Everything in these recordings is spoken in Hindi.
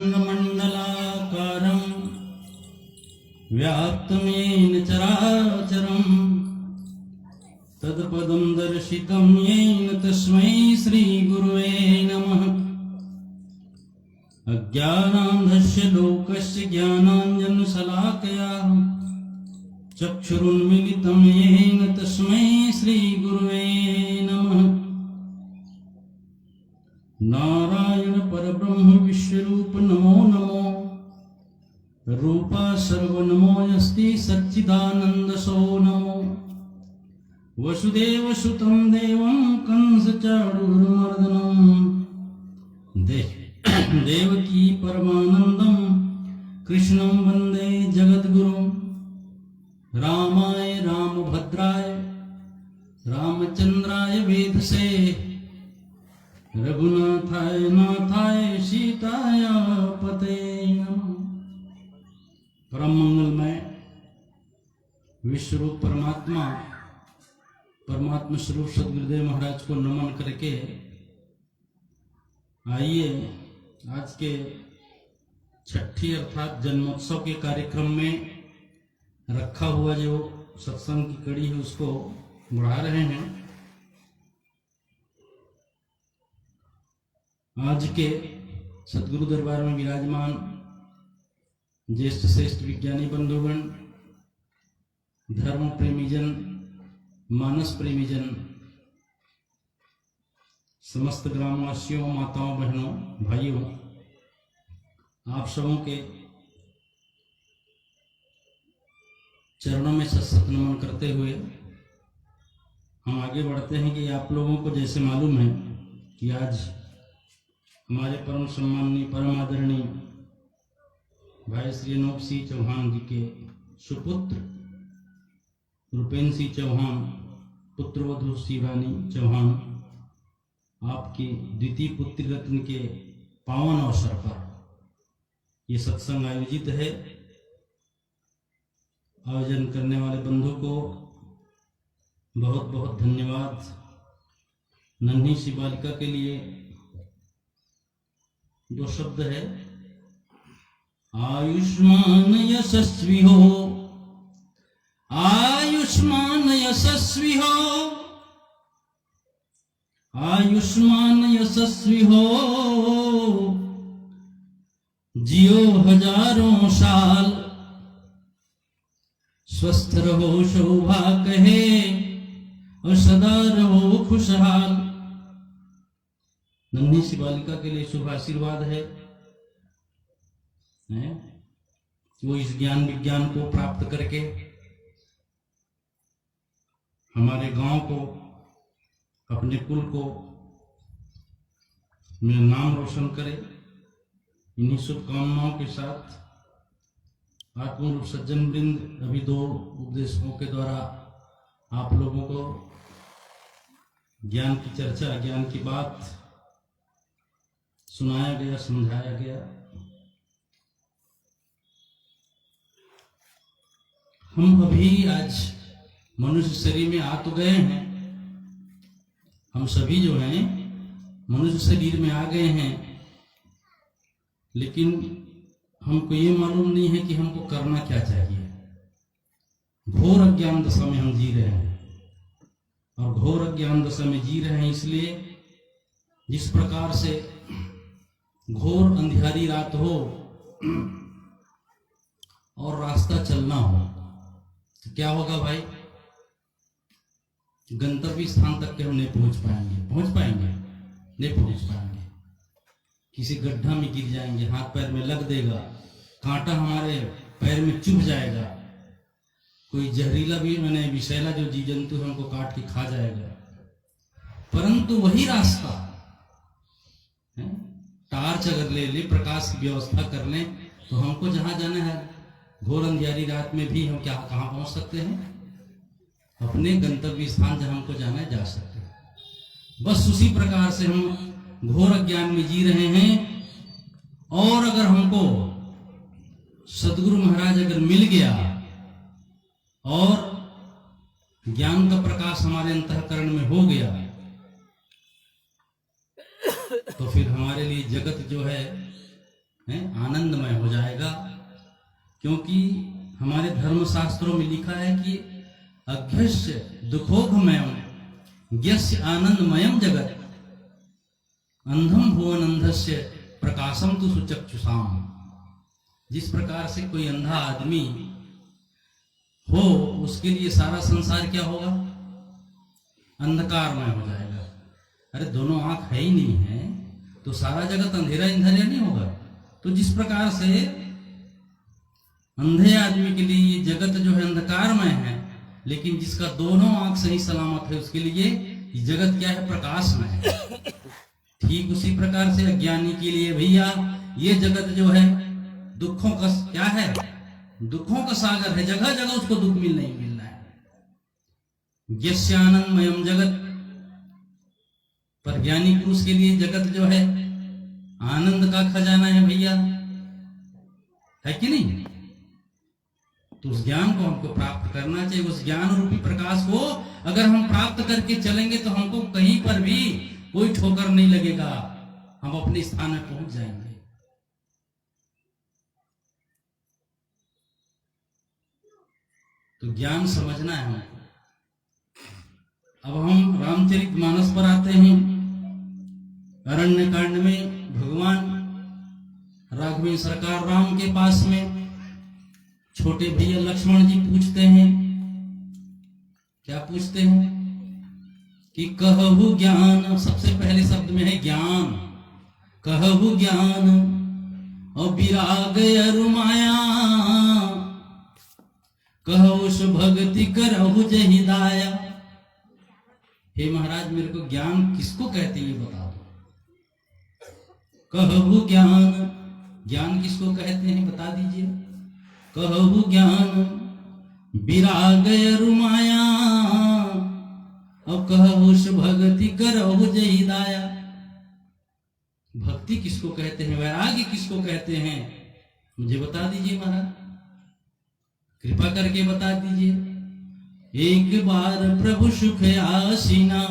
मंडलाकारं व्याप्तमेन चराचरं तत्पदं दर्शितं येन तस्मै श्रीगुरुवे नमः। अज्ञानान्धस्य लोकस्य ज्ञानाञ्जनशलाकया चक्षुरुन्मीलितं येन तस्मै श्रीगुरुवे नमः। नारायण परब्रह्म विश्वरूप नमो नमो रूपा सर्वनमोऽस्ति सच्चिदानंद सो नमो। वसुदेव सुतं देवं कंसचाणूरमर्दनं देवकी परमानंदं कृष्णं वंदे जगद्गुरुं। रामाय रामभद्राय रामचंद्राय वेधसे रघुनाथाय नाथाय सीताय पते नमः। परम मंगलमय विश्वरूप परमात्मा स्वरूप सदगुरुदेव महाराज को नमन करके आइए आज के छठी अर्थात जन्मोत्सव के कार्यक्रम में रखा हुआ जो सत्संग की कड़ी है उसको बढ़ा रहे हैं। आज के सतगुरु दरबार में विराजमान ज्येष्ठ श्रेष्ठ विज्ञानी बंधुगण, धर्म प्रेमीजन, मानस प्रेमीजन, समस्त ग्रामवासियों, माताओं, बहनों, भाइयों, आप सबों के चरणों में सत नमन करते हुए हम आगे बढ़ते हैं कि आप लोगों को जैसे मालूम है कि आज हमारे परम सम्माननीय परम आदरणीय भाई श्री अनूप सिंह चौहान जी के सुपुत्र रुपेन्द्र सिंह चौहान, पुत्रवधू शिवानी चौहान, आपकी द्वितीय पुत्री रत्न के पावन अवसर पर ये सत्संग आयोजित है। आयोजन करने वाले बंधु को बहुत बहुत धन्यवाद। नन्ही सी बालिका के लिए जो शब्द है, आयुष्मान यशस्वी हो, आयुष्मान यशस्वी हो, आयुष्मान यशस्वी हो, जियो हजारों साल, स्वस्थ रहो शोभा कहे और सदा रहो खुशहाल। नन्ही सी बालिका के लिए शुभ आशीर्वाद है वो इस ज्ञान विज्ञान को प्राप्त करके हमारे गांव को, अपने कुल को मेरा नाम रोशन करे। इन्हीं शुभकामनाओं के साथ आत्मरूप सज्जन वृंद अभी दो उपदेशकों के द्वारा आप लोगों को ज्ञान की चर्चा, ज्ञान की बात सुनाया गया, समझाया गया। हम अभी आज मनुष्य शरीर में आ तो गए हैं, हम सभी जो हैं मनुष्य शरीर में आ गए हैं, लेकिन हमको ये मालूम नहीं है कि हमको करना क्या चाहिए। घोर अज्ञान दशा में हम जी रहे हैं, और घोर अज्ञान दशा में जी रहे हैं इसलिए जिस प्रकार से घोर अंधियारी रात हो और रास्ता चलना हो तो क्या होगा भाई, गंतव्य स्थान तक के हम नहीं पहुंच पाएंगे, नहीं पहुंच पाएंगे। किसी गड्ढा में गिर जाएंगे, हाथ पैर में लग देगा, कांटा हमारे पैर में चुभ जाएगा, कोई जहरीला भी विषैला जो जीव जंतु हमको काट के खा जाएगा। परंतु वही रास्ता टार्च अगर ले ले, प्रकाश की व्यवस्था कर लें तो हमको जहां जाना है घोर अंधियारी रात में भी हम कहां पहुंच सकते हैं, अपने गंतव्य स्थान जहां हमको जाना है जा सकते हैं। बस उसी प्रकार से हम घोर अज्ञान में जी रहे हैं, और अगर हमको सदगुरु महाराज अगर मिल गया और ज्ञान का प्रकाश हमारे अंतःकरण में हो गया तो फिर हमारे लिए जगत जो है आनंदमय हो जाएगा। क्योंकि हमारे धर्म शास्त्रों में लिखा है कि अघ्यस्य दुखोघमयम यस्य आनंदमयम जगत अंधम भुवन अंधस्य प्रकाशम तु सुचक्षुषाम। जिस प्रकार से कोई अंधा आदमी हो उसके लिए सारा संसार क्या होगा? अंधकारमय हो जाएगा। अरे दोनों आंख है ही नहीं है तो सारा जगत अंधेरा अंधेरा नहीं होगा। तो जिस प्रकार से अंधे आदमी के लिए ये जगत जो है अंधकारमय है, लेकिन जिसका दोनों आंख सही सलामत है उसके लिए ये जगत क्या है? प्रकाशमय है। ठीक उसी प्रकार से अज्ञानी के लिए भैया ये जगत जो है दुखों का क्या है? दुखों का सागर है। जगह जगह उसको दुख मिलना ही मिलना है। यस्य आनंदमयम जगत, पर ज्ञानी पुरुष के लिए जगत जो है आनंद का खजाना है भैया, है कि नहीं? तो उस ज्ञान को हमको प्राप्त करना चाहिए। उस ज्ञान रूपी प्रकाश को अगर हम प्राप्त करके चलेंगे तो हमको कहीं पर भी कोई ठोकर नहीं लगेगा, हम अपने स्थान में पहुंच जाएंगे। तो ज्ञान समझना है हमको। अब हम रामचरितमानस पर आते हैं। अरण्य कांड में भगवान राघवेंद्र सरकार राम के पास में छोटे भैया लक्ष्मण जी पूछते हैं, क्या पूछते हैं कि कहु ज्ञान। सबसे पहले शब्द में है ज्ञान। कहु ज्ञान और विराग अरुमाया, कहु भक्ति करहु जहि दाया। हे महाराज मेरे को ज्ञान किसको कहते हैं ये बता दो। कहु ज्ञान, ज्ञान किसको कहते हैं बता दीजिए। कहु ज्ञान विराग अरुमाया और कहु भक्ति करहु जहि दाया। भक्ति किसको कहते हैं, वैराग्य किसको कहते हैं, मुझे बता दीजिए महाराज, कृपा करके बता दीजिए। एक बार प्रभु सुख आसीना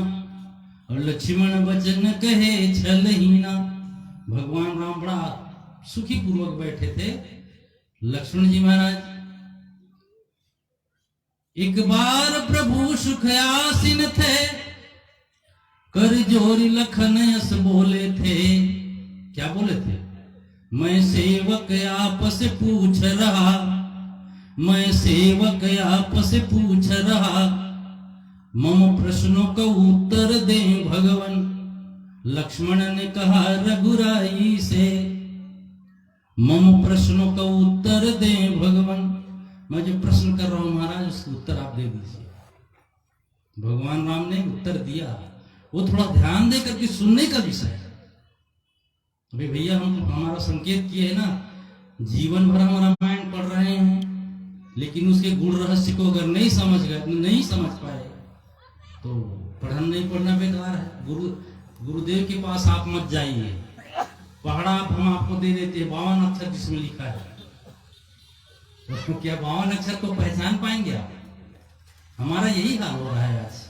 और लक्ष्मण वचन कहे छलहीना। भगवान राम बड़ा सुखी पूर्वक बैठे थे। लक्ष्मण जी महाराज एक बार प्रभु सुख आसीन थे, कर जोरी लखन यस बोले थे। क्या बोले थे? मैं सेवक आपस पूछ रहा, मैं सेवक आपस पूछ रहा, मम प्रश्नों का उत्तर दे भगवन। लक्ष्मण ने कहा रघुराई से, मम प्रश्नों का उत्तर दे भगवन। मैं जो प्रश्न कर रहा हूं महाराज उसका उत्तर आप दे दीजिए। भगवान राम ने उत्तर दिया। वो थोड़ा ध्यान दे करके सुनने का विषय है। अभी भैया हम हमारा संकेत किए है ना, जीवन भर हम रामायण पढ़ रहे हैं लेकिन उसके गुण रहस्य को अगर नहीं समझ गए, नहीं समझ पाए तो पढ़ना नहीं पढ़ना बेकार है। गुरुदेव के पास आप मत जाइए। पहाड़ा हम आपको दे देते हैं 52 अक्षर जिसमें लिखा है, तो क्या 52 अक्षर को पहचान पाएंगे आप? हमारा यही हाल हो रहा है आज।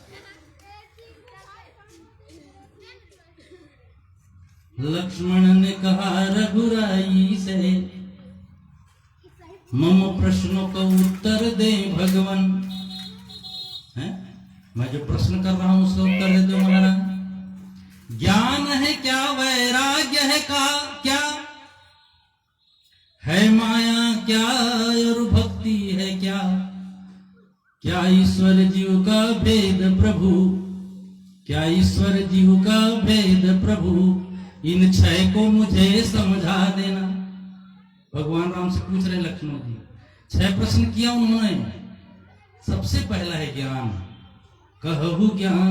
लक्ष्मण ने कहा रघुराई से, मम प्रश्नों का उत्तर दे भगवन। है? मैं जो प्रश्न कर रहा हूं उसका उत्तर दे दो महाराज। ज्ञान है क्या, वैराग्य है का क्या, है माया क्या और भक्ति है क्या, क्या ईश्वर जीव का भेद प्रभु, क्या ईश्वर जीव का भेद प्रभु, इन 6 को मुझे समझा देना। भगवान राम से पूछ रहे लक्ष्मण जी। 6 प्रश्न किया उन्होंने। सबसे पहला है ज्ञान। कहु ज्ञान,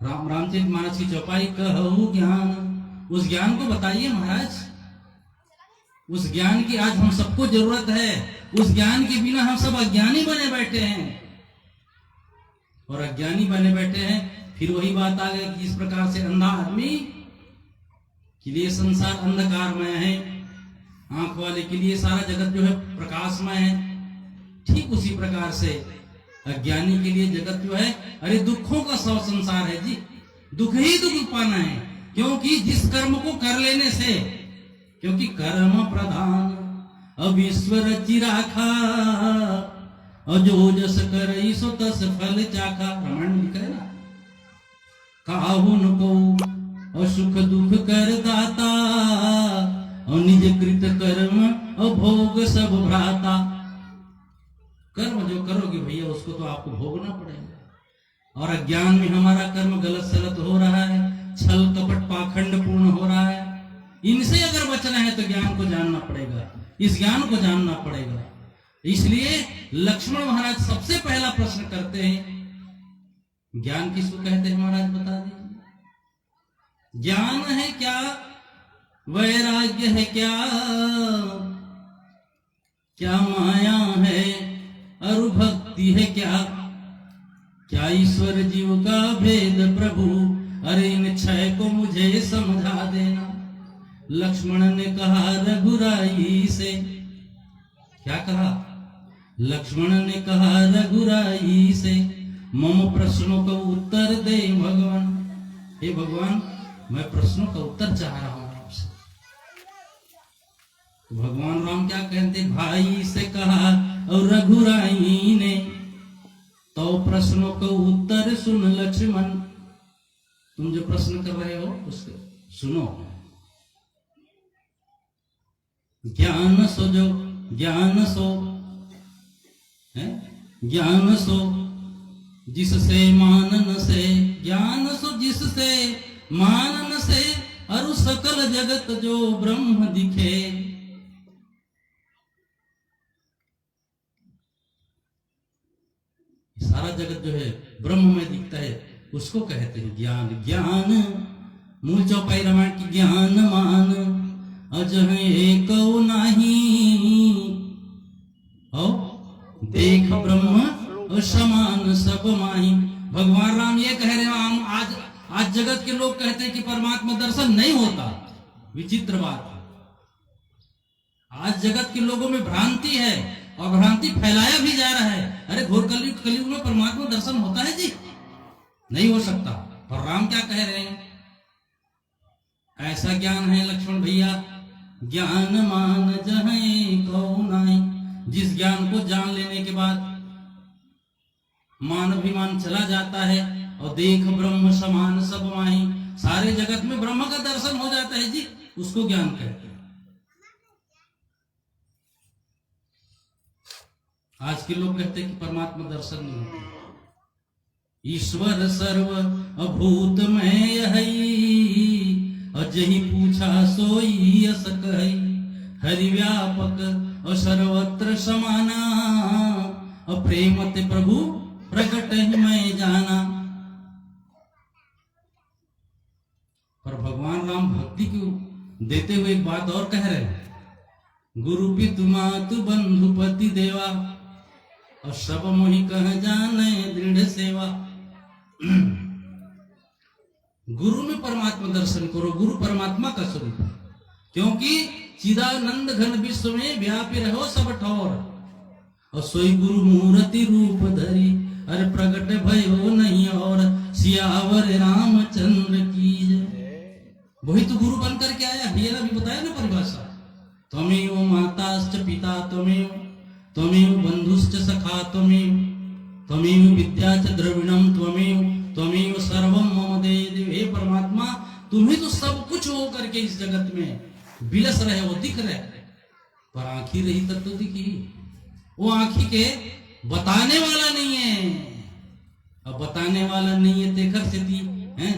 रामचरितमानस की चौपाई, कहु ज्ञान। उस ज्ञान को बताइए महाराज। उस ज्ञान की आज हम सबको जरूरत है। उस ज्ञान के बिना हम सब अज्ञानी बने बैठे हैं, और अज्ञानी बने बैठे हैं। फिर वही बात आ गई कि इस प्रकार से अंधा आदमी के लिए संसार अंधकारमय है, आंख वाले के लिए सारा जगत जो है प्रकाशमय है। ठीक उसी प्रकार से अज्ञानी के लिए जगत जो है अरे दुखों का सौ संसार है जी। दुख ही दुख पाना है, क्योंकि जिस कर्म को कर लेने से क्योंकि कर्म प्रधान अब ईश्वर चिराखा, जो जस करई सो तस फल चाखा। रामायण में लिखा है ना, काहुन को सुख दुख कर दाता, और निज कृत कर्म और भोग सब भ्राता। कर्म जो करोगे भैया उसको तो आपको भोगना पड़ेगा। और अज्ञान में हमारा कर्म गलत सलत हो रहा है, छल कपट पाखंड पूर्ण हो रहा है। इनसे अगर बचना है तो ज्ञान को जानना पड़ेगा, इस ज्ञान को जानना पड़ेगा। इसलिए लक्ष्मण महाराज सबसे पहला प्रश्न करते हैं, ज्ञान किसको कहते हैं महाराज बता दीजिए। ज्ञान है क्या, वैराग्य है क्या, क्या माया है और भक्ति है क्या, क्या ईश्वर जीव का भेद प्रभु, अरे इन छह को मुझे समझा देना। लक्ष्मण ने कहा रघुराई से, क्या कहा लक्ष्मण ने कहा रघुराई से, मम प्रश्नों का उत्तर दे भगवान। हे भगवान मैं प्रश्नों का उत्तर चाह रहा हूं आपसे। तो भगवान राम क्या कहते, भाई से कहा और रघुराई ने, तो प्रश्नों का उत्तर सुन लक्ष्मण। तुम जो प्रश्न कर रहे हो उसको सुनो। ज्ञान सो जो ज्ञान सो है, ज्ञान सो जिससे मानन से, ज्ञान सो जिससे मानन से, अरु सकल जगत जो ब्रह्म दिखे। सारा जगत जो है ब्रह्म में दिखता है उसको कहते हैं ज्ञान। ज्ञान मूल चौपाई रामायण की, ज्ञान मान अजह एक नाही, देख ब्रह्म समान सब माही। भगवान राम ये कह रहे हैं, आज जगत के लोग कहते हैं कि परमात्मा दर्शन नहीं होता। विचित्र बात, आज जगत के लोगों में भ्रांति है और भ्रांति फैलाया भी जा रहा है। अरे घोर कलयुग में परमात्मा दर्शन होता है जी, नहीं हो सकता। पर राम क्या कह रहे हैं, ऐसा ज्ञान है लक्ष्मण भैया, ज्ञान मान जहे को नाई। जिस ज्ञान को जान लेने के बाद मान अभिमान चला जाता है, और देख ब्रह्म समान सब माही, सारे जगत में ब्रह्म का दर्शन हो जाता है जी, उसको ज्ञान कहते हैं। आज के लोग कहते हैं कि परमात्मा दर्शन नहीं होता। ईश्वर सर्व अभूत में यही, अजहि पूछा सोई अस कही। हरि व्यापक और सर्वत्र समाना, प्रेम ते प्रभु प्रकट ही मैं जाना। पर भगवान राम भक्ति को देते हुए एक बात और कह रहे हैं, गुरु पितु मातु बंधु पति देवा, और सब मोहि कह जाने दृढ़ सेवा। गुरु में परमात्मा दर्शन करो, गुरु परमात्मा का स्वरूप है, क्योंकि चिदानंद घन विश्व में व्यापी रहो सब ठौर, और सोई गुरु मूर्ति रूप धरी, अरे प्रकट भयो नहीं और सियावर रामचंद्र की जय। वही तो गुरु बनकर के आया, ये अभी बताया ना परिभाषा। त्वमेव माताश्च पिता त्वमेव, त्वमेव बंधुश्च सखा त्वमेव, त्वमेव विद्या च द्रविणम त्वमेव, त्वमेव सर्वम मम देव। हे परमात्मा तुम्ही तो सब कुछ हो करके इस जगत में बिलस रहे हो, दिख रहे, पर आंखी रही तब तो दिखी। वो आंखी के बताने वाला नहीं है, अब बताने वाला नहीं है तेखर से दी है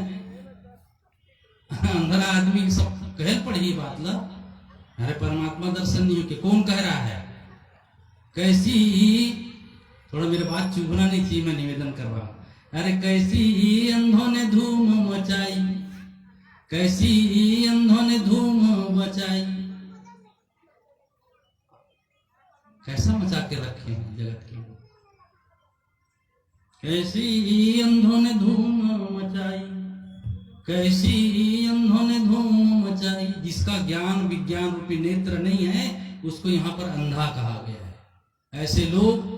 अंधरा आदमी सब कहल पड़ी बात ला। अरे परमात्मा दर्शन नहीं हो के कौन कह रहा है, कैसी, थोड़ा मेरे बात चुभना नहीं थी, मैं निवेदन कर रहा हूं। अरे कैसी अंधों ने धूम मचाई, कैसी अंधों ने धूम मचाई, कैसा मचा के रखे हैं जगत के लोग। कैसी अंधों ने धूम मचाई, कैसी अंधों ने धूम मचाई। जिसका ज्ञान विज्ञान रूपी नेत्र नहीं है उसको यहाँ पर अंधा कहा गया है। ऐसे लोग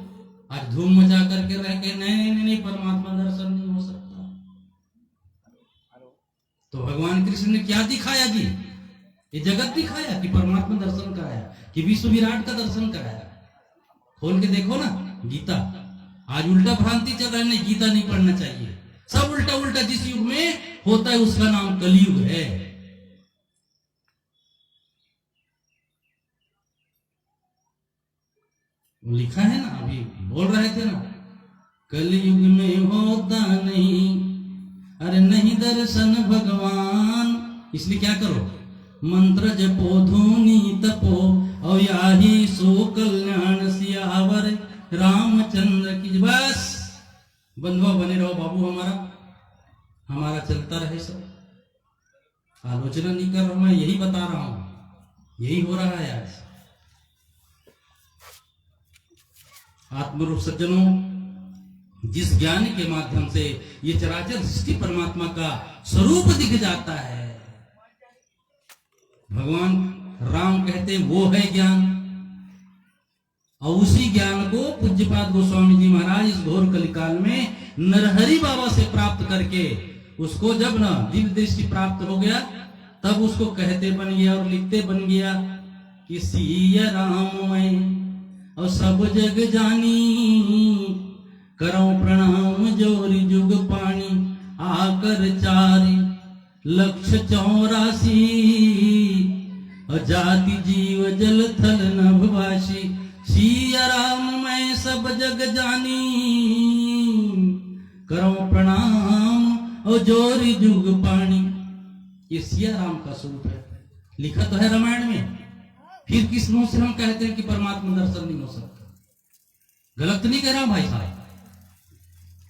आज धूम मचा करके रह के नहीं परमात्मा दर्शन नहीं हो सकता। तो भगवान कृष्ण ने क्या दिखाया जी, ये जगत दिखाया कि परमात्मा दर्शन कराया, कि विश्व विराट का दर्शन कराया। खोल के देखो ना गीता। आज उल्टा भ्रांति चल रहा है, नहीं गीता नहीं पढ़ना चाहिए, सब उल्टा उल्टा। जिस युग में होता है उसका नाम कलयुग है। लिखा है ना, अभी बोल रहे थे ना, कलयुग में होता नहीं, अरे नहीं दर्शन भगवान। इसलिए क्या करो, मंत्र जपो धूनी तपो और याही सो कल्याण सियावर रामचंद्र की। बस बंधुआ बने रहो बाबू, हमारा चलता रहे सब। आलोचना नहीं कर रहा, मैं यही बता रहा हूं, यही हो रहा है आज। आत्मरूप सज्जनों, जिस ज्ञान के माध्यम से ये चराचर सृष्टि परमात्मा का स्वरूप दिख जाता है, भगवान राम कहते वो है ज्ञान। और उसी ज्ञान को पूज्यपाद गोस्वामी जी महाराज इस घोर कलिकाल में नरहरि बाबा से प्राप्त करके, उसको जब ना दिव्य दृष्टि प्राप्त हो गया, तब उसको कहते बन गया और लिखते बन गया कि सिया राम मैं और सब जग जानी, करो प्रणाम जोरी जुग पानी, आकर 4,84,000 और जाति जीव जल थल नभवासी। सिया राम मैं सब जग जानी, करो प्रणाम और जोरी जुग पानी। ये सिया राम का स्वरूप है, लिखा तो है रामायण में। फिर किस मुंह से हम कहते हैं कि परमात्मा दर्शन नहीं हो सकता? गलत तो नहीं कह रहा हूं भाई साहब,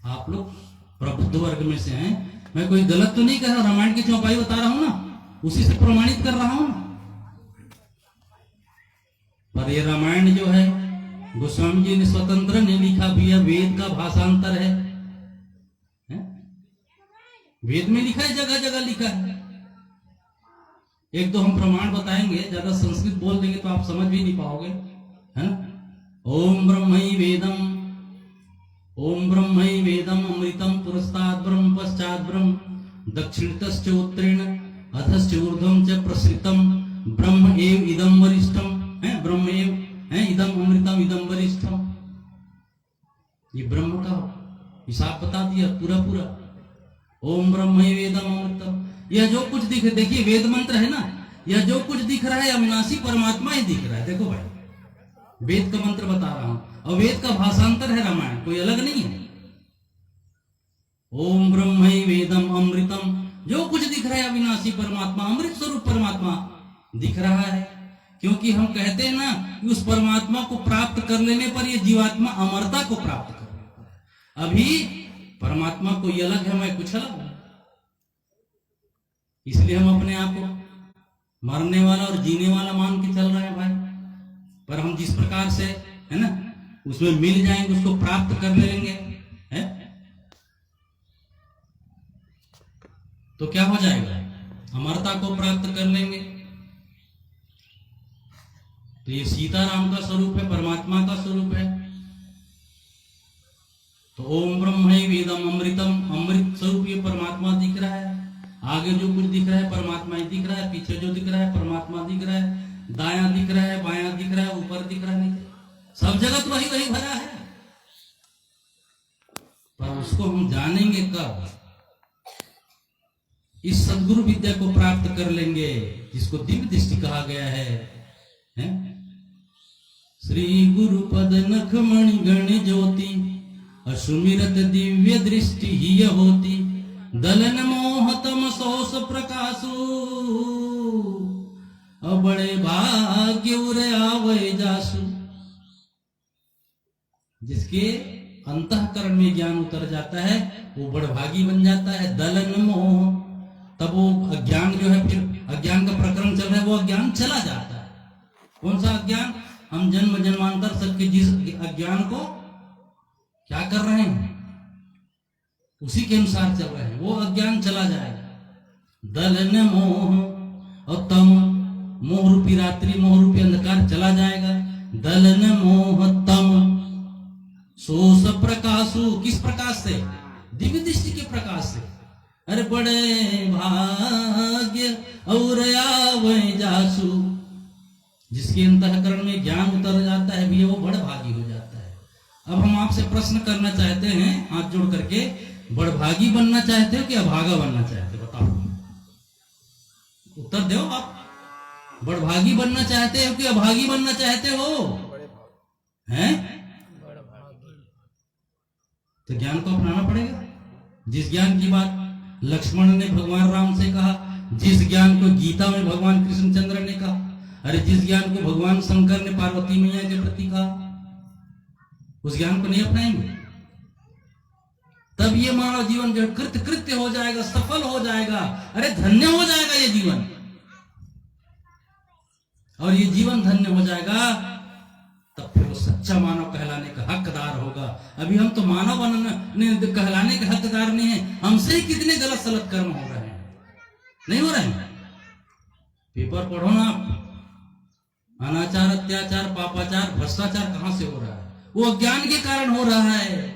आप लोग प्रबुद्ध वर्ग में से हैं, मैं कोई गलत तो नहीं कह रहा। रामायण की चौपाई बता रहा हूं ना, उसी से प्रमाणित कर रहा हूं। पर ये रामायण जो है गोस्वामी जी ने स्वतंत्र नहीं लिखा भैया, वेद का भाषांतर है। वेद में लिखा है, जगह जगह लिखा है। एक तो हम प्रमाण बताएंगे, ज्यादा संस्कृत बोल देंगे तो आप समझ भी नहीं पाओगे, है ना। ओम ब्रह्मै वेदम, ओम ब्रह्मै वेदम अमृतम पुरस्ताद ब्रह्म पश्चात ब्रह्म, दक्षिणतश्च उत्तरेण अधश्च ऊर्ध्वं च प्रसृतम, ब्रह्म एव इदं वरिष्ठम, है ब्रह्म एव है इदं अमृतम इदं वरिष्ठम। ये ब्रह्म का हिसाब बता दिया पूरा पूरा। ओम ब्रह्मै वेदम अमृतम, यह जो कुछ दिख, देखिए वेद मंत्र है ना, यह जो कुछ दिख रहा है अविनाशी परमात्मा ही दिख रहा है। देखो भाई, वेद का मंत्र बता रहा हूं, और वेद का भाषांतर है रामायण, कोई अलग नहीं है। ओम ब्रह्मै वेदम अमृतम, जो कुछ दिख रहा है अविनाशी परमात्मा, अमृत स्वरूप परमात्मा दिख रहा है। क्योंकि हम कहते हैं ना कि उस परमात्मा को प्राप्त कर लेने पर यह जीवात्मा अमरता को प्राप्त कर लेता है। अभी परमात्मा कोई अलग है, मैं कुछ अलग हूं। इसलिए हम अपने आप को मरने वाला और जीने वाला मान के चल रहे हैं भाई। पर हम जिस प्रकार से है ना उसमें मिल जाएंगे, उसको प्राप्त कर लेंगे, है तो क्या हो जाएगा, अमरता को प्राप्त कर लेंगे। तो ये सीताराम का स्वरूप है, परमात्मा का स्वरूप है। तो ओम ब्रह्मै वेदम अमृतम, अमृत स्वरूप ये परमात्मा दिख रहा है। आगे जो कुछ दिख रहा है परमात्मा ही दिख रहा है, पीछे जो दिख रहा है परमात्मा दिख रहा है, दायां दिख रहा है, बायां दिख रहा है, ऊपर दिख रहा है, सब जगत वही वही भरा है। पर उसको हम जानेंगे कब? इस सद्गुरु विद्या को प्राप्त कर लेंगे, जिसको दिव्य दृष्टि कहा गया है? श्री गुरु पद नख मणि गण ज्योति, असुमिरत दिव्य दृष्टि ही होती, दलन मोह तम सोस प्रकाशु, बड़े भाग्य उरे आवे जासु। जिसके अंतःकरण में ज्ञान उतर जाता है वो बड़भागी बन जाता है। दलन मोह, तब वो अज्ञान जो है, फिर अज्ञान का प्रकरण चल रहा है, वो अज्ञान चला जाता है। कौन सा अज्ञान? हम जन्म जन्मांतर सबके जिस अज्ञान को क्या कर रहे हैं उसी के अनुसार चल रहे हैं, वो अज्ञान चला जाएगा। दलन मोह और तम, मोह रूपी रात्रि, मोह रूपी अंधकार चला जाएगा। दलन मोह तम सोस प्रकाशु, किस प्रकाश से? दिव्य दृष्टि के प्रकाश से। अरे बड़े भाग्य और आवे जासु, जिसके अंतःकरण में ज्ञान उतर जाता है भी वो बड़ भागी हो जाता है। अब हम आपसे प्रश्न करना चाहते हैं हाथ जोड़ करके, बड़भागी बनना चाहते हो कि अभागा बनना चाहते हो? बताओ, उत्तर दो आप। बड़भागी बनना चाहते हो कि अभागी बनना चाहते हो? हैं? तो ज्ञान को अपनाना पड़ेगा। जिस ज्ञान की बात लक्ष्मण ने भगवान राम से कहा, जिस ज्ञान को गीता में भगवान कृष्णचंद्र ने कहा, अरे जिस ज्ञान को भगवान शंकर ने पार्वती मैया के प्रति कहा, उस ज्ञान को नहीं अपनाएंगे तब ये मानव जीवन जो कृत्य हो जाएगा, सफल हो जाएगा, अरे धन्य हो जाएगा ये जीवन। और ये जीवन धन्य हो जाएगा तब फिर वो सच्चा मानव कहलाने का हकदार होगा। अभी हम तो मानव बनने कहलाने के हकदार नहीं है, हमसे ही कितने गलत सलत कर्म हो रहे हैं, नहीं हो रहे हैं? पेपर पढ़ो ना आप, अनाचार, अत्याचार, पापाचार, भ्रष्टाचार कहां से हो रहा है? वो अज्ञान के कारण हो रहा है।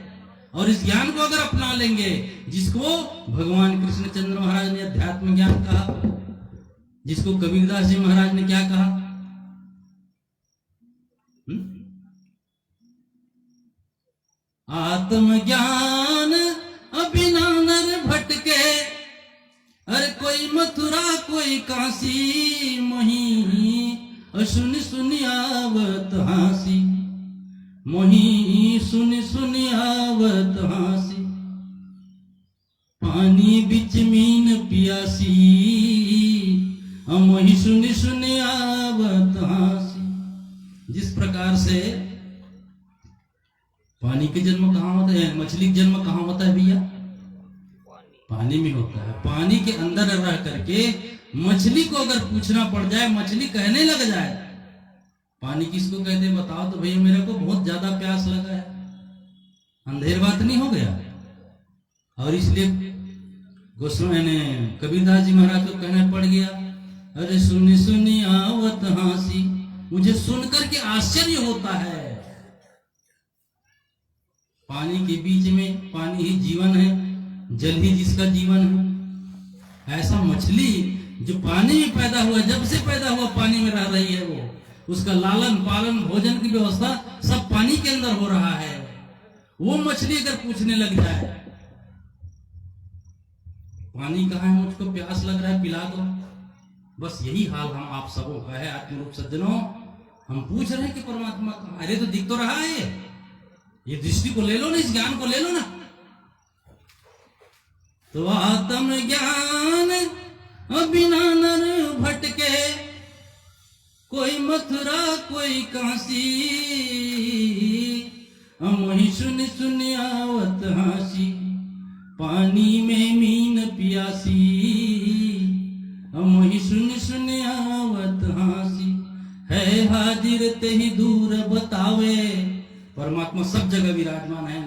और इस ज्ञान को अगर अपना लेंगे, जिसको भगवान कृष्णचंद्र महाराज ने अध्यात्म ज्ञान कहा, जिसको कबीरदास जी महाराज ने क्या कहा, आत्मज्ञान अबिना नर भटके, अरे कोई मथुरा कोई काशी, मोही सुन सुन आवत हासी, मोही सुन सुन आवत हासी, पानी बिच मीन पियासी, मोही सुन सुन आवत हासी। जिस प्रकार से पानी के जन्म कहाँ होता है, मछली का जन्म कहाँ होता है भैया? पानी में होता है। पानी के अंदर रह करके मछली को अगर पूछना पड़ जाए, मछली कहने लग जाए, पानी किसको कहते हैं बताओ? तो भैया मेरे को बहुत ज्यादा प्यास लगा है। अंधेर बात नहीं हो गया? और इसलिए गोस्वामी ने कबीरदास जी महाराज को कहना पड़ गया, अरे सुनी सुनी आवत हासी, मुझे सुनकर के आश्चर्य होता है। पानी के बीच में, पानी ही जीवन है, जल ही जिसका जीवन है, ऐसा मछली जो पानी में पैदा हुआ, जब से पैदा हुआ पानी में रह रही है, वो उसका लालन पालन भोजन की व्यवस्था सब पानी के अंदर हो रहा है। वो मछली अगर पूछने लग जाए पानी कहाँ है, मुझको प्यास लग रहा है, पिला दो, बस यही हाल हम आप सबों का है। आत्मरूप सज्जनों, हम पूछ रहे हैं कि परमात्मा कहाँ? अरे तो दिख तो रहा है, ये दृष्टि को ले लो ना, इस ज्ञान को ले लो ना। तो आत्म ज्ञान बिना नर भटके, कोई मथुरा कोई काशी, मोही सुन सुन आवत हासी, पानी में मीन पियासी, मोही सुन सुन आवत हासी, है हाजिर ते ही दूर बतावे। परमात्मा सब जगह विराजमान है,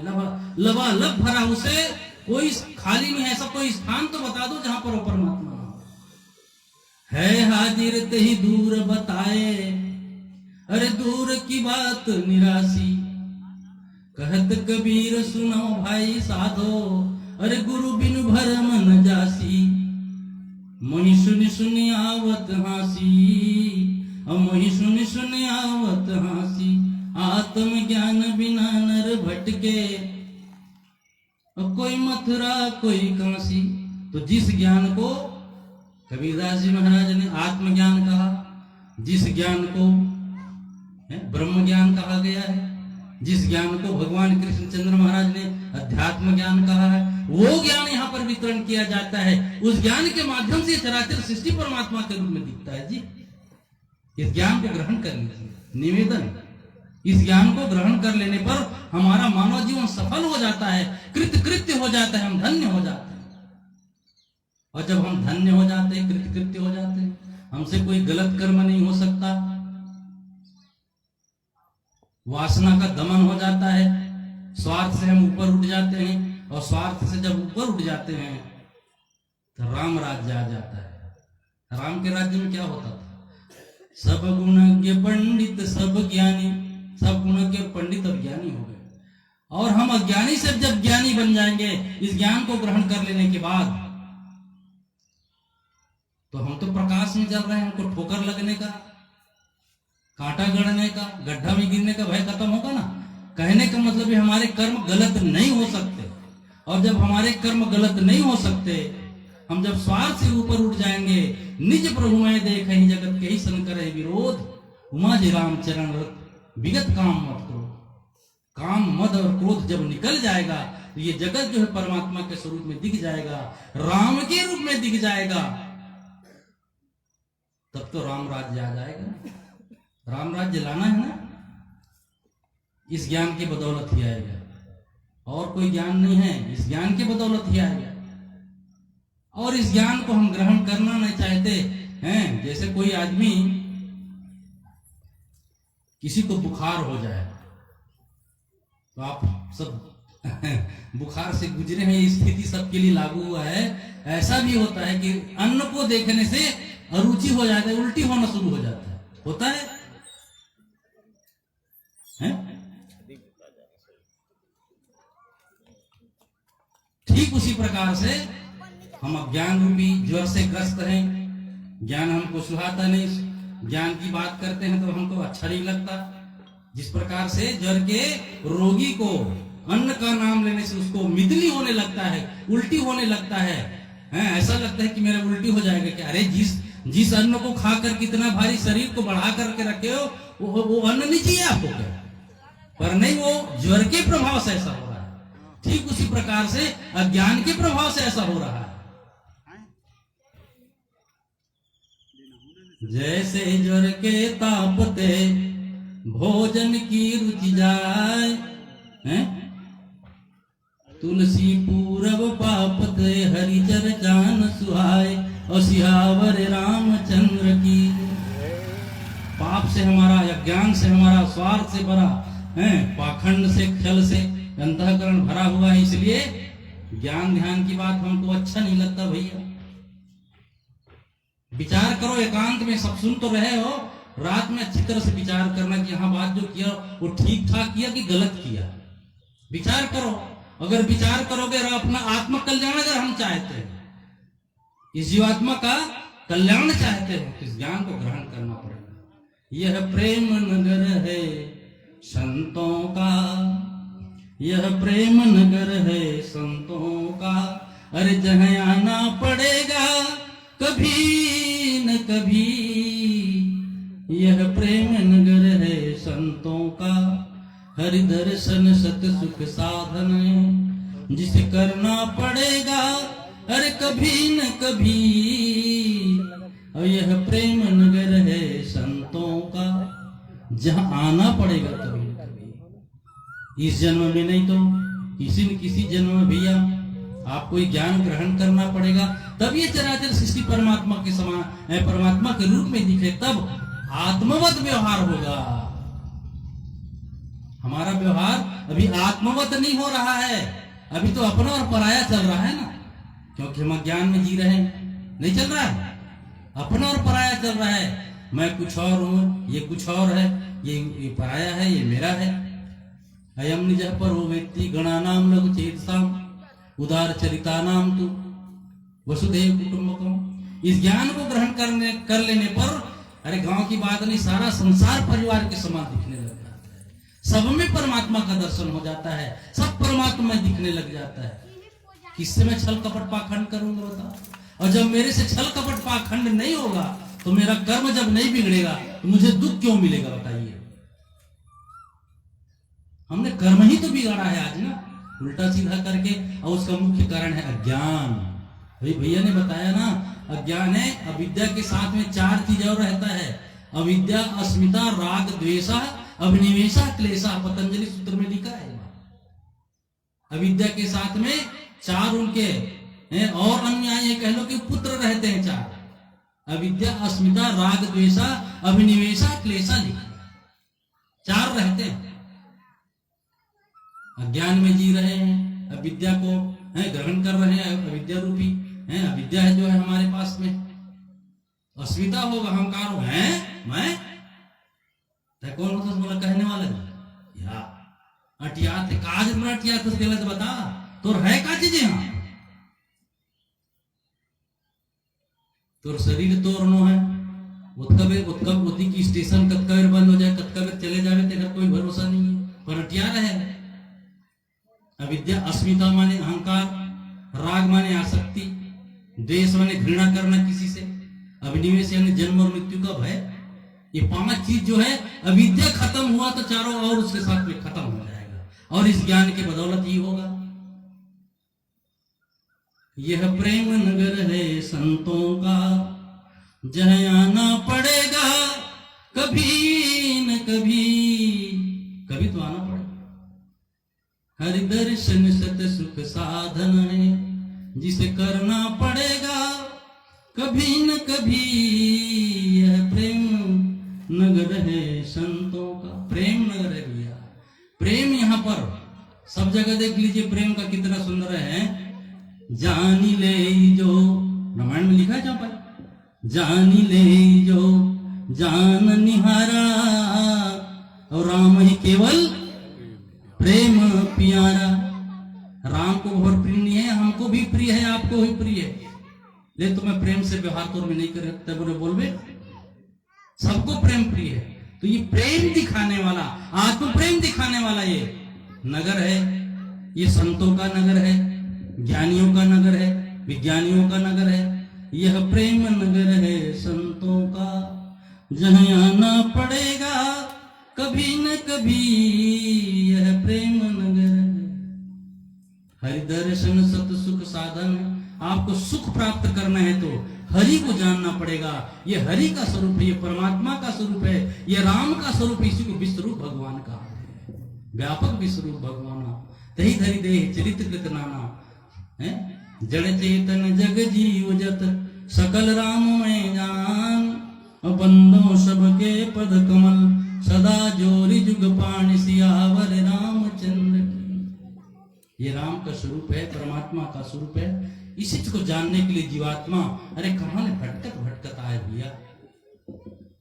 लबालब भरा, उसे कोई खाली नहीं है। ऐसा कोई स्थान तो बता दो जहां पर वो परमात्मा है। हाजिर ते ही दूर बताए, अरे दूर की बात निराशी, कहत कबीर सुनो भाई साधो, अरे गुरु बिन भरम न जासी, मोहि सुनि सुनि आवत हासी, मोहि सुनि सुनि आवत हासी, आत्म ज्ञान बिना नर भटके, कोई मथुरा कोई काशी। तो जिस ज्ञान को कबीरदास जी महाराज ने आत्मज्ञान कहा, जिस ज्ञान को ब्रह्म ज्ञान कहा गया है, जिस ज्ञान को भगवान कृष्णचंद्र महाराज ने अध्यात्म ज्ञान कहा है, वो ज्ञान यहाँ पर वितरण किया जाता है। उस ज्ञान के माध्यम से चराचर सृष्टि परमात्मा के रूप में दिखता है। जी, इस ज्ञान को ग्रहण कर लीजिए। निवेदन, इस ज्ञान को ग्रहण कर लेने पर हमारा मानव जीवन सफल हो जाता है, कृत्य हो जाता है, हम धन्य हो जाते हैं। और जब हम धन्य हो जाते हैं, कृत्य हो जाते हैं, हमसे कोई गलत कर्म नहीं हो सकता, वासना का दमन हो जाता है, स्वार्थ से हम ऊपर उठ जाते हैं, और स्वार्थ से जब ऊपर उठ जाते हैं तो राम राज्य आ जाता है। राम के राज्य में क्या होता था? सब गुणज्ञ पंडित सब ज्ञानी, सब गुणज्ञ पंडित और ज्ञानी हो गए। और हम अज्ञानी से जब ज्ञानी बन जाएंगे, इस ज्ञान को ग्रहण कर लेने के बाद तो हम तो प्रकाश में चल रहे हैं, हमको ठोकर लगने का, कांटा गड़ने का, गड्ढा में गिरने का भय खत्म होगा ना। कहने का मतलब है हमारे कर्म गलत नहीं हो सकते, और जब हमारे कर्म गलत नहीं हो सकते, हम जब स्वार्थ से ऊपर उठ जाएंगे, निज प्रभु में देख ही जगत के ही संकर है विरोध, उमा जी राम चरण रत विगत काम मत करो। काम मद और क्रोध जब निकल जाएगा तो ये जगत जो है परमात्मा के स्वरूप में दिख जाएगा, राम के रूप में दिख जाएगा, तब तो राम राज्य आ जाएगा। राम राज्य लाना है ना, इस ज्ञान की बदौलत ही आएगा, और कोई ज्ञान नहीं है, इस ज्ञान की बदौलत ही आएगा। और इस ज्ञान को हम ग्रहण करना नहीं चाहते हैं। जैसे कोई आदमी, किसी को बुखार हो जाए तो आप सब बुखार से गुजरे हैं, ये स्थिति सबके लिए लागू हुआ है। ऐसा भी होता है कि अन्न को देखने से अरुचि हो जाता है, उल्टी होना शुरू हो जाता है, होता है? ठीक उसी प्रकार से हम अज्ञान रूपी ज्वर से ग्रस्त हैं, ज्ञान हमको सुहाता नहीं, ज्ञान की बात करते हैं तो हमको अच्छा नहीं लगता। जिस प्रकार से ज्वर के रोगी को अन्न का नाम लेने से उसको मितली होने लगता है, उल्टी होने लगता है, ऐसा लगता है कि मेरा उल्टी हो जाएगा। कि अरे जिस अन्न को खाकर कितना भारी शरीर को बढ़ा करके रखे हो, वो अन्न नहीं चाहिए आपको क्या? पर नहीं, वो ज्वर के प्रभाव से ऐसा हो रहा है। ठीक उसी प्रकार से अज्ञान के प्रभाव से ऐसा हो रहा है। जैसे ज्वर के तापते भोजन की रुचि जाए, तुलसी पूरब पापते हरिचर जान सुहाए, और सिहावर रामचंद्र की। पाप से हमारा, अज्ञान से हमारा, स्वार्थ से भरा है, पाखंड से, छल से अंतःकरण भरा हुआ है, इसलिए ज्ञान ध्यान की बात हमको अच्छा नहीं लगता। भैया विचार करो, एकांत में सब सुन तो रहे हो, रात में अच्छी तरह से विचार करना कि हाँ बात जो किया वो ठीक ठाक किया कि गलत किया। विचार करो, अगर विचार करोगे और अपना आत्म कल्याण अगर हम चाहते हैं, इस जीवात्मा का कल्याण चाहते हैं, तो इस ज्ञान को ग्रहण करना पड़ेगा। यह प्रेम नगर है संतों का, यह प्रेम नगर है संतों का, अरे जहाँ आना पड़ेगा कभी न कभी। यह प्रेम नगर है संतों का, हरि दर्शन सत सुख साधन, जिसे करना पड़ेगा अरे कभी न कभी। और यह प्रेम नगर है संतों का, जहां आना पड़ेगा कभी न कभी। इस जन्म में नहीं तो किसी न किसी जन्म में भैया आपको ये ज्ञान ग्रहण करना पड़ेगा, तब ये चराचर सृष्टि परमात्मा के समान, परमात्मा के रूप में दिखे, तब आत्मवत व्यवहार होगा। हमारा व्यवहार अभी आत्मवत नहीं हो रहा है, अभी तो अपना और पराया चल रहा है ना, क्योंकि हम अज्ञान में जी रहे हैं। नहीं चल रहा है, अपना और पराया चल रहा है। मैं कुछ और हूं, ये कुछ और है, ये पराया है, ये मेरा है। अयम निज पर वो व्यक्ति गणानाम लघु चेतसाम उदार चरिता नाम तू वसुधैव कुटुंबकम। इस ज्ञान को ग्रहण कर लेने पर अरे गांव की बात नहीं, सारा संसार परिवार के समान दिखने लग जाता है। सब में परमात्मा का दर्शन हो जाता है, सब परमात्मा में दिखने लग जाता है। किससे मैं छल कपट पाखंड करूंगा बता? और जब मेरे से छल कपट पाखंड नहीं होगा, तो मेरा कर्म जब नहीं बिगड़ेगा, तो मुझे दुख क्यों मिलेगा बताइए? हमने कर्म ही तो बिगाड़ा है आज ना, उल्टा सीधा करके, और उसका मुख्य कारण है अज्ञान। भैया ने बताया ना, अज्ञान है, अविद्या के साथ में चार चीज और रहता है, अविद्या, अस्मिता, राग, द्वेषा, अभिनिवेशा, क्लेशा। पतंजलि सूत्र में लिखा है। अविद्या के साथ में चार उनके और अन्याय कह लो कि पुत्र रहते हैं चार, अविद्या, अस्मिता, राग, द्वेषा, अभिनिवेशा, क्लेशा, लिखा चार रहते हैं। अज्ञान में जी रहे हैं, अविद्या को ग्रहण कर रहे हैं, अविद्या रूपी अविद्या है जो है हमारे पास में। अस्मिता होगा, अहंकार होगा, मैं कौन होता बोला कहने वाला या अटिया थे काज अटिया तो गलत बता तो है का चीज यहाँ। तोर शरीर तोड़नो है, उत्कब की स्टेशन कतका बंद हो जाए, कतका चले जावे तेरा कोई भरोसा नहीं है, पलटिया रहे। अविद्या अस्मिता माने अहंकार, राग माने आसक्ति, द्वेष माने घृणा करना किसी से, अभिनिवेश यानी जन्म और मृत्यु का भय। ये 5 चीज जो है, अविद्या खत्म हुआ तो चारों और उसके साथ में खत्म हो जाएगा, और इस ज्ञान की बदौलत ही होगा। यह प्रेम नगर है संतों का, जहाँ आना पड़ेगा कभी न कभी, कभी तो आना पड़ेगा। हरि दर्शन सत सुख साधन है, जिसे करना पड़ेगा कभी न कभी। यह प्रेम नगर है संतों का, प्रेम नगर है भैया। प्रेम यहाँ पर सब जगह देख लीजिए, प्रेम का कितना सुंदर है। जानी ले जो, रामायण में लिखा है जहाँ पर, जानी ले जो जान निहारा, और राम ही केवल प्रेम प्यारा। राम को बहुत प्रिय है, हमको भी प्रिय है, आपको भी प्रिय है, ले तुम्हें प्रेम से व्यवहार तो में नहीं करते बोले बोलबे, सबको प्रेम प्रिय है। तो ये प्रेम दिखाने वाला, आत्म प्रेम दिखाने वाला ये नगर है, ये संतों का नगर है, ज्ञानियों का नगर है, विज्ञानियों का नगर है। यह प्रेम नगर है संतों का, जहाँ आना पड़ेगा कभी न कभी। यह प्रेम नगर है। हरि दर्शन सत सुख साधन, आपको सुख प्राप्त करना है तो हरि को जानना पड़ेगा। ये हरि का स्वरूप है, ये परमात्मा का स्वरूप है, ये राम का स्वरूप है। इसी को विश्वरूप भगवान का है, व्यापक विश्वरूप भगवान। तही धरि देह चरित कृत नाना है, जड़ चेतन जग जीव जत सकल राम में जान। बंदो सबके पद कमल सदा जोरी जुग पाण, सियावर रामचंद्र की। ये राम का स्वरूप है, परमात्मा का स्वरूप है। इसी को जानने के लिए जीवात्मा, अरे कहां भटकत भटकत आए भैया,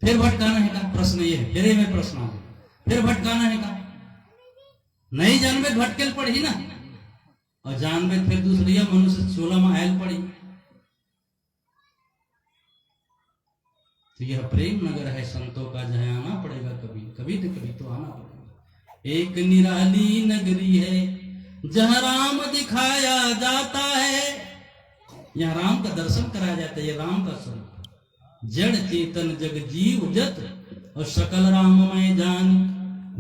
फिर भटकाना है का प्रश्न ये है, फिर में प्रश्न है, फिर भटकाना है का, नहीं जानबे भटकेल पड़ी ना, और जानबे फिर दूसरी मनुष्य 16 में आयल पड़ी। तो यह प्रेम नगर है संतों का, जहां आना पड़ेगा कभी कभी न कभी तो आना पड़ेगा। एक निराली नगरी है जहां राम दिखाया जाता है, यहाँ राम का दर्शन कराया जाता है। ये राम का स्वरूप, जड़ चेतन जग जीव जत और सकल राम में जान।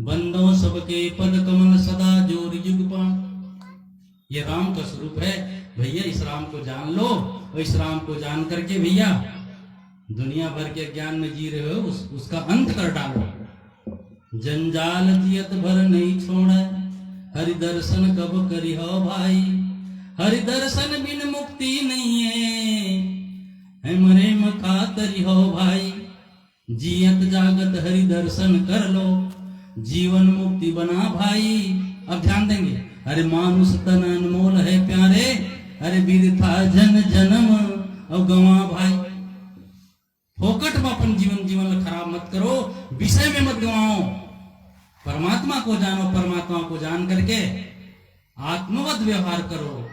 बंदो सबके पद कमल सदा जोर जुग पान। ये राम का स्वरूप है भैया। इस राम को जान लो, और इस राम को जान करके भैया दुनिया भर के ज्ञान में जी रहे हो, उसका अंत कर डालो। जंजाल जियत भर नहीं छोड़ा, हरि दर्शन कब करी हो भाई। हरि दर्शन बिन मुक्ति नहीं है मरे मखातरी हो भाई। जियत जागत हरि दर्शन कर लो, जीवन मुक्ति बना भाई। अब ध्यान देंगे, अरे मानुष तन अनमोल है प्यारे, अरे बिरथा जन जन्म और गवा भाई। फोकट में अपन जीवन खराब मत करो, विषय में मत गवाओ। परमात्मा को जानो, परमात्मा को जान करके आत्मवत व्यवहार करो,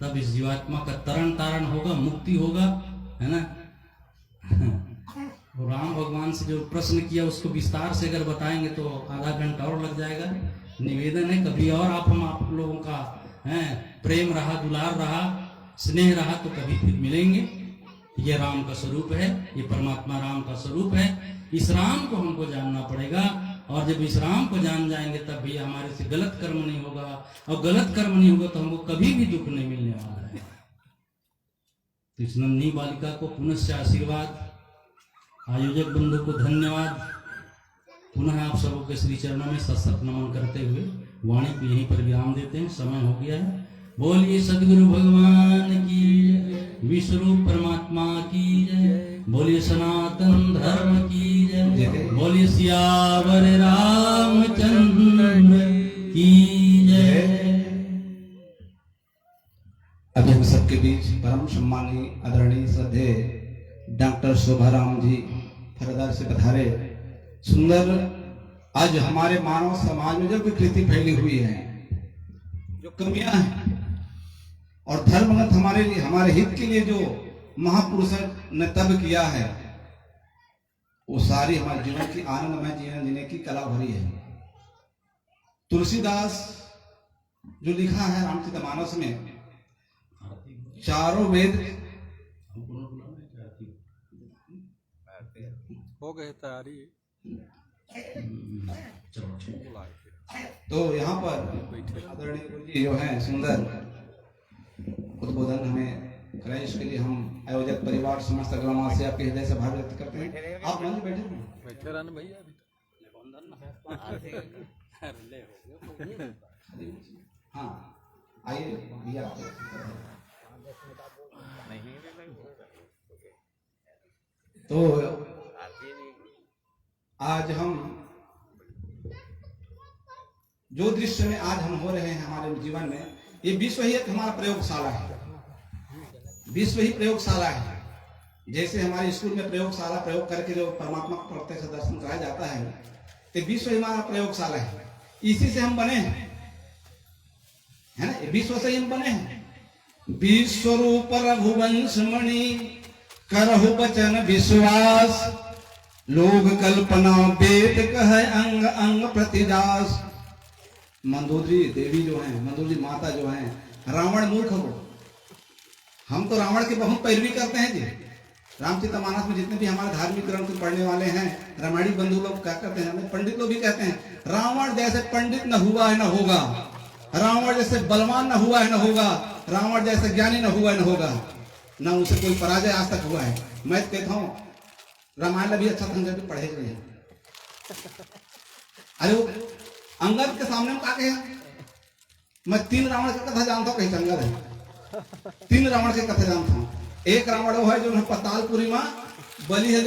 तब इस जीवात्मा का तरण तारण होगा, मुक्ति होगा, है ना। राम भगवान से जो प्रश्न किया उसको विस्तार से अगर बताएंगे तो आधा घंटा और लग जाएगा। निवेदन है कभी और आप लोगों का प्रेम रहा, दुलार रहा, स्नेह रहा तो कभी फिर मिलेंगे। ये राम का स्वरूप है, ये परमात्मा राम का स्वरूप है। इस राम को हमको जानना पड़ेगा, और जब इस राम को जान जाएंगे तब भी हमारे से गलत कर्म नहीं होगा, और गलत कर्म नहीं होगा तो हमको कभी भी दुख नहीं मिलने वाला है। तो इस नन्ही बालिका को पुनः आशीर्वाद, आयोजक बंधु को धन्यवाद। पुनः आप सबों के श्री चरणों में सत्सत नमन करते हुए वाणी को यहीं पर विराम देते हैं, समय हो गया है। बोलिए सदगुरु भगवान की, विश्वरूप परमात्मा की जय। बोलिए सनातन धर्म की जय। बोलिए सियावर रामचंद्र की जय। अभी हम सबके बीच परम सम्मानीय आदरणीय श्रद्धेय डॉक्टर शोभाराम जी फरदार से पधारे। सुंदर आज हमारे मानव समाज में जो विकृति फैली हुई है, जो कमियां हैं, और धर्मगत हमारे लिए, हमारे हित के लिए जो महापुरुष ने तब किया है, वो सारी हमारे जीवन की आनंदमय जीवन जीने की कला भरी है। तुलसीदास जो लिखा है रामचरितमानस में, चारों वेद हो गए तैयारी। तो यहाँ पर आदरणीय गुरु जी जो है सुंदर उद्बोधन हमें कराए, इसके लिए हम आयोजक परिवार समस्त ग्राम से आपके हृदय से आभार व्यक्त करते हैं। आप मंच बैठे रहने भैया हाँ आइए भैया। तो आज हम जो दृश्य में आज हम हो रहे हैं हमारे जीवन में, ये विश्व ही एक हमारा प्रयोगशाला है, विश्व ही प्रयोगशाला है। जैसे हमारे स्कूल में प्रयोगशाला प्रयोग करके जो परमात्मा को प्रत्यक्ष दर्शन कराया जाता है, तो विश्व ही हमारा प्रयोगशाला है। इसी से हम बने हैं, है ना, विश्व से ही हम बने हैं। विश्व रूप रघुवंश मणि करहु बचन विश्वास, लोग कल्पना वेद कह अंग अंग प्रतिदास। मंदोदरी देवी जो है, मंदोदरी माता जो है, रावण मूर्ख हो, हम तो रावण की बहुत पैरवी करते हैं जी। रामचरितमानस में जितने भी हमारे धार्मिक ग्रंथ पढ़ने वाले हैं, रामायणी बंधु लोग क्या कहते हैं, पंडित लोग भी कहते हैं, रावण जैसे पंडित न हुआ है न होगा, रावण जैसे बलवान न हुआ है न होगा, रावण जैसे ज्ञानी न हुआ है न होगा, न उनसे कोई पराजय आज तक हुआ है। मैं कहता हूँ रामायण भी अच्छा ढंग से पढ़े नहीं। अरे वो अंगद के सामने क्या कहे, मैं 3 रावण की कथा जानता हूँ, कहीं अंगद है 3 रावण की कथा जानता हूँ। एक रावण वो है जो पातालपुरी में बलि है